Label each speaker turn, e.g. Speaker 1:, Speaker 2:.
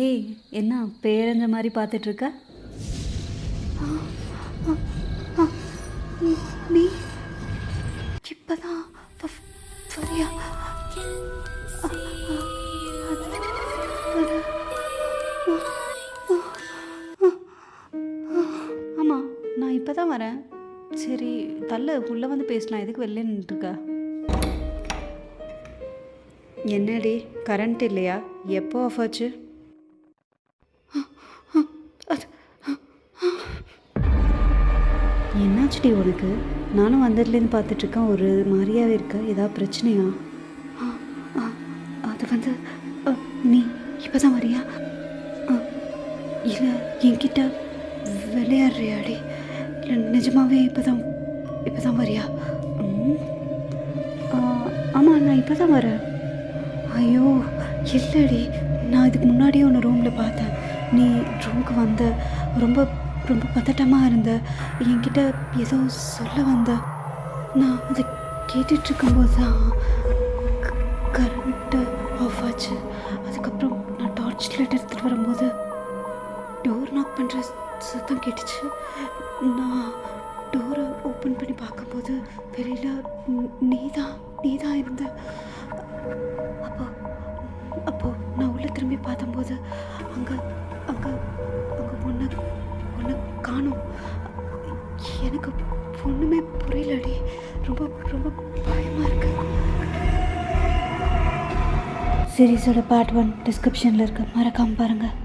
Speaker 1: ஏய், என்ன பேரஞ்ச மாதிரி பார்த்துட்டு இருக்க?
Speaker 2: ஆ, ஆ, ஆ, நீ இப்பதான் வரியா? அது அது
Speaker 1: ஆமாம், நான் இப்போ தான் வரேன். சரி, தள்ள உள்ளே வந்து பேசலாம். எதுக்கு வெளில நின்றுருக்க? என்னடி, கரண்ட் இல்லையா? எப்போ ஆஃப் ஆச்சு?
Speaker 2: அது
Speaker 1: என்னாச்சுடி உனக்கு? நானும் வந்ததுலேருந்து பார்த்துட்ருக்கேன், ஒரு மாதிரியாவே இருக்க. ஏதாவது பிரச்சனையா?
Speaker 2: ஆ, ஆ, அது வந்து நீ இப்பதான் வரியா? இல்லை என்கிட்ட விளையாடுறியாடி? இல்லை நிஜமாவே இப்பதான் வரியா?
Speaker 1: ம், ஆமாம், நான் இப்போ தான் வரேன்.
Speaker 2: ஐயோ இல்லடி, நான் இதுக்கு முன்னாடியே ஒன்று ரூமில் பார்த்தேன். நீ ரூமுக்கு வந்த, ரொம்ப ரொம்ப பதட்டமாக இருந்த, என்கிட்ட ஏதோ சொல்ல வந்த. நான் அதை கேட்டுட்ருக்கும்போது தான் கரண்ட்டு ஆஃப் ஆச்சு. அதுக்கப்புறம் நான் டார்ச் லைட் எடுத்துகிட்டு வரும்போது டோர் நாக் பண்ணுற சத்தம் கேட்டுச்சு. நான் டோரை ஓப்பன் பண்ணி பார்க்கும்போது வெளியில் நீதான் இருந்த. அப்போ அப்போ நான் உள்ளே திரும்பி பார்த்தம்போது அங்கே அங்கே அங்கே ஒன்று காணோம். எனக்கு ஒன்றுமே புரியலடி. ரொம்ப ரொம்ப பயமாக இருக்கு. சீரிஸோட பார்ட் 1 டிஸ்கிரிப்ஷனில் இருக்கு, மறக்காமல் பாருங்கள்.